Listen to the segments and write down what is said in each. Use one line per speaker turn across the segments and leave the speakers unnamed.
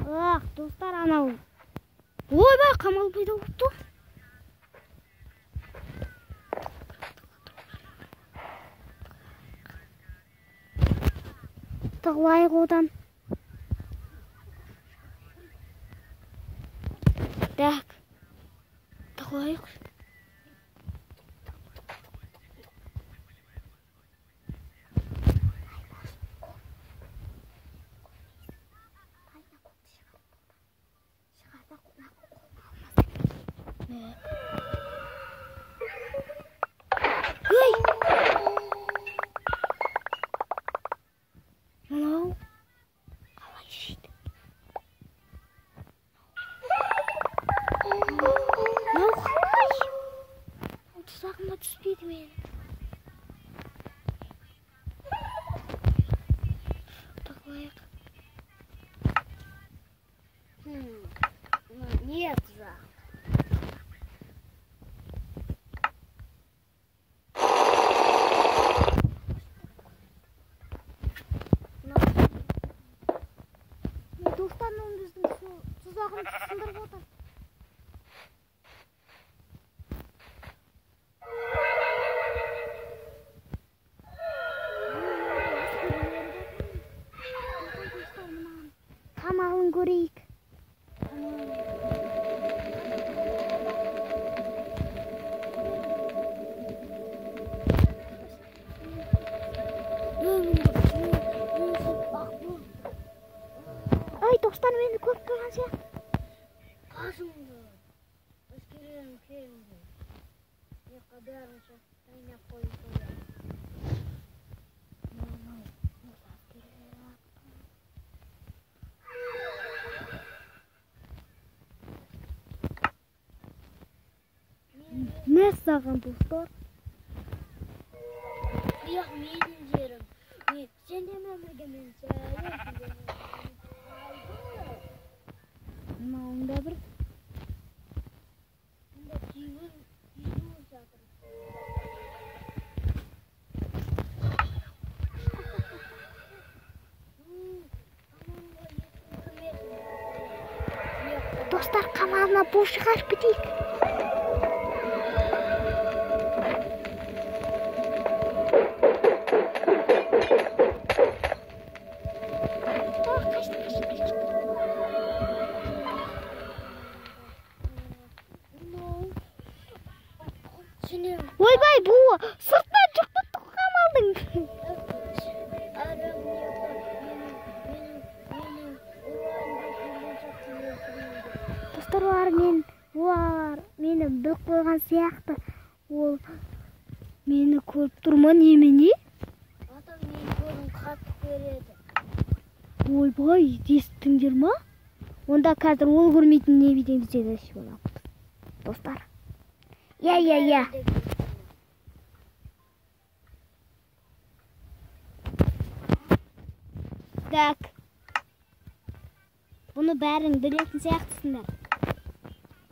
Ах, достар, анау. Ойбай, қамал пайда болыпты. Тығылайық одан. Так. Тығылайық. Тұзағыма түспейді мен. Тағылайық. Не тұзақ? Достарым біздің тұзағын сындырып отыр. Қамалын көрейік. Ай, достар, мені көп қылған сияқты.
Қасымды. Өскерем келіңді. Еқа бәрінше тайнап қойып қойып.
Не саған, достар?
Яқ, менің жерім. Сен де өмірге мен сәлем.
Мынауында бір.
Мұнда түйін жатыр.
Достар, қамалына бұл шығарып бітейік. Ойбай, бұл сырттан шықты қамалдың. Достар, олар мені біліп қойған сияқты. Ол мені көріп тұрма немене?
Атам мен көрін қатып көреді.
Ойбай, естіңдер ма? Онда қазір ол көрмейтін не бейден бізде боламыз. Достар. Я. Так. Бұны бәрің білетін сияқтысыңдар.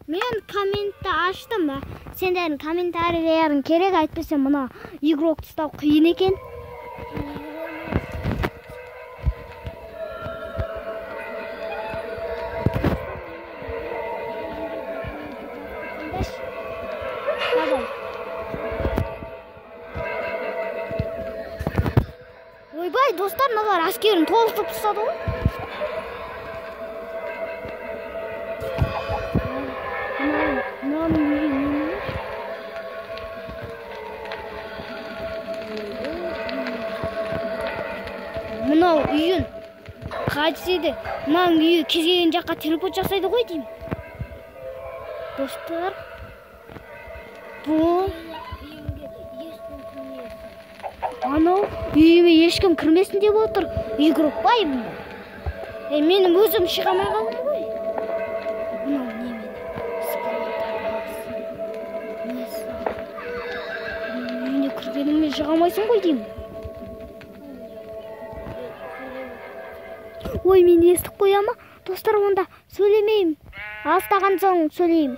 Мен комментті аштым ба? Сендердің комментарийлерің керек, айтпесе мұна игрок тұстау қиын екен. Ойбай, достар, мыналар әскерін толтырып тастады ғой. Мынау үйін қайтсейді, мынаның үйі кез келген жаққа телепорт жасайды ғой деймін. Достар, бұл анау үйіме ешкім кірмесін деп отыр. Игрок бай бұл. Менің өзім шығамай қалдым ғой. Мынау немен? Үйіне кіргеніңмен шығамайсың ғой деймін. Ой, мен естіп қояма? Достар, онда сөйлемеймін. Алыстаған соң сөйлеймін.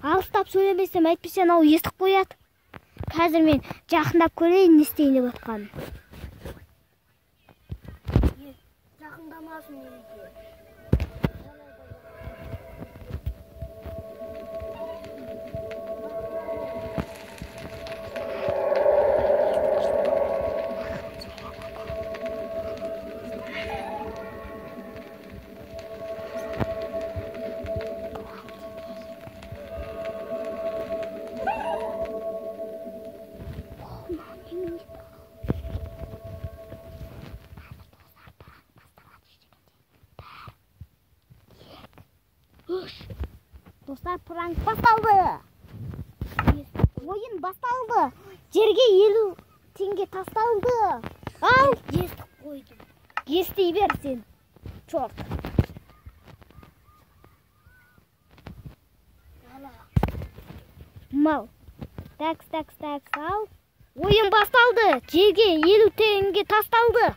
алыстап сөйлемесем, әйтпесе анау естіп қояды. Қазір мен жақындап көрейін, не істейін деп отқаным.
Жақындамасын меніке.
Достар, пранк басталды. Ойын басталды. Жерге 50 теңге тасталды. Ал,
Естіп қойдым.
ести бер сен. Чорт.
Ала.
Мал. Такс, ал. Ойын басталды. Жерге 50 теңге тасталды.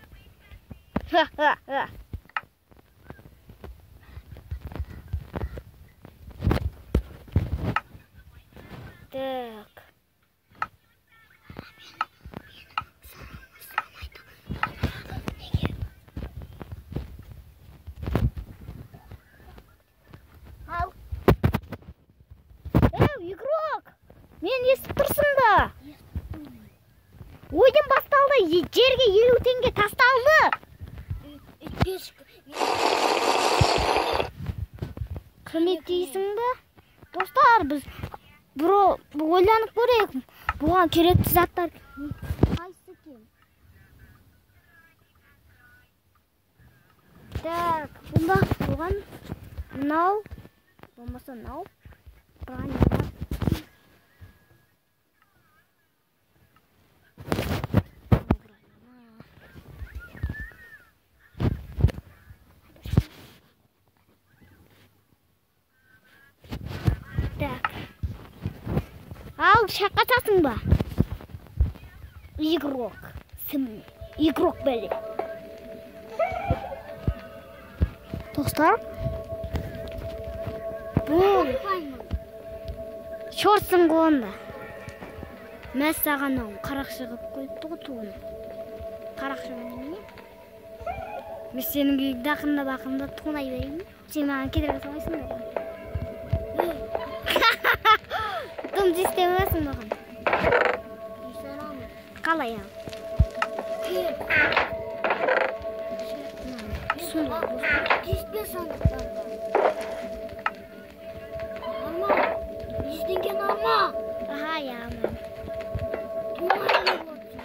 Ха-ха-ха. Так. Ал. Игрок. Мен естіп тұрсың ба? Ойын басталды. Жерге 50 теңге тасталды. Құрмет дейсің ба? Достар, біз ойланып көрейік. Бұған керекті заттар қайсы екен? Так, бұнда бұған мынау, болмаса мынау. Так. Ал, шақатасың ба? Игрок. Игрок бәле. Достар, бұл шорсың қоғанда. Мәз саған оң қарақшы қып қойыпты ғой туғын. Қарақшы немене? Мен сенің күйікті ақында туғынай берейін. Сен маған кедергі салайсың ба? Тым жестемесің баған. Қалай ал?
Жеспе сандықтан ба? Арма, жестенген арма.
Аха, яғын.
Тумайлы болсын.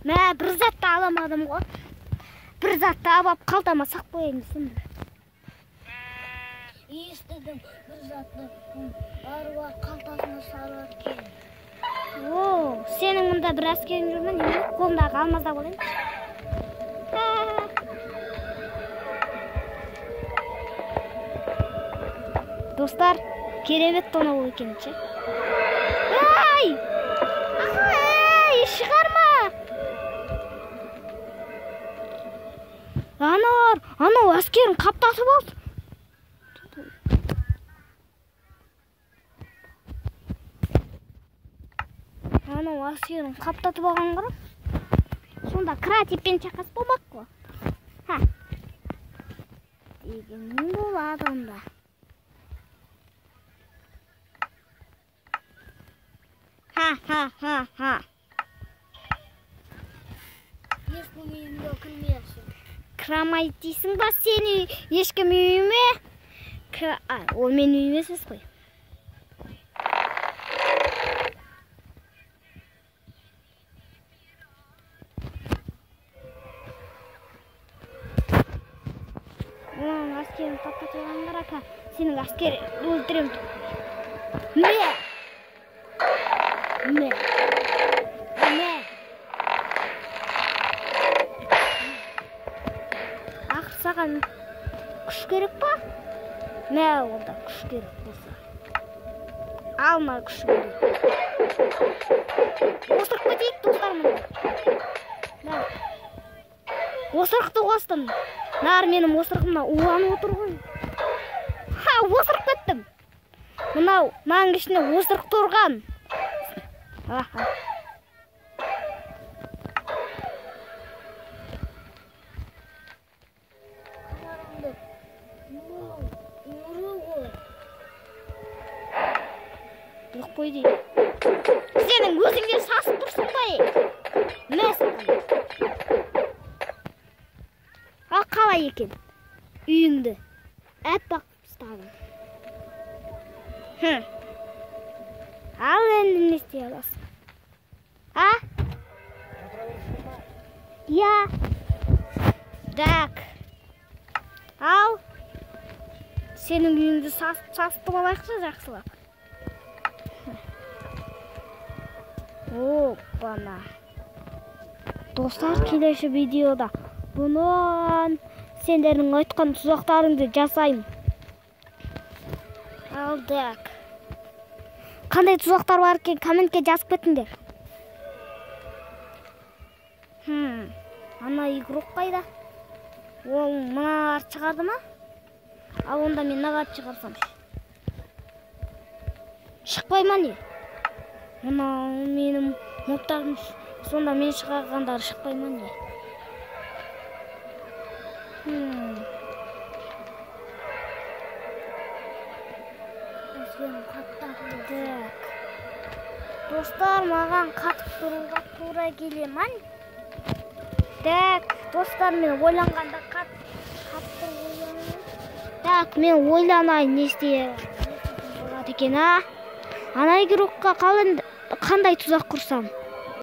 Мә, бір затты аламадым ғой. Бір затты алып қалтама сақ қояйын десем.
Естідім, бір затты аруақ қалтасына салып өткен.
О, сенің мұнда бір әскерің жүр ме? Неме? Қолындағы алмазда болайын. Достар, керемет тонау екен, ше. Ай! Ай, шығарма! Анау әскерін қаптатып алды. Анау әскерін қаптатып алған қара. Сонда кратиппен шақас болмақ қой. Ха. Деген болады онда. Ха.
Ешкім үйімде кірмесін.
Кірамайды дейсің ба сені ешкім үйіме? Ол мен үйімесіз қой. Оның әскерін таптатылған қарақа, сенің әскер өлтірем. Мә. Саған күш керек па? Мә, онда күш керек болса. Алма күшімді. Осырып кетейік достарымды. Осырықты қостым. Нар менің осырығымна уланып отыр ғой. Ха, осырып кеттім. Мынау маң ішіне осырық тұрған. Аха. Жоқ қой дейді. Сенің өзіңден сасып тұрсың ба? Ал қалай екен? Үйіңді әппақ ұстадың. Ал енді не істей аласың? А? Я. Так. Ал сенің үйіңді сасытып алайықшы жақсылап. Опана. Достар, келесі видеода бұнын сендердің айтқан тұзақтарыңды жасайым. Алдық. Қандай тұзақтар бар екен комментке жазып кетіңдер. Ана игрок қайда? Ол мына шығарды ма? Ал онда мен наға шығарсам. Шықпай ма не? Мына менің моптарым сонда мен шығарғандар шықпай ма не? Достар, маған қатып тұруға тура келемін. Так, достар, мен ойланғанда қатып ойланайын. Так, мен ойланайын не істей болады екен, а? Ана игрокқа қандай тұзақ құрсам?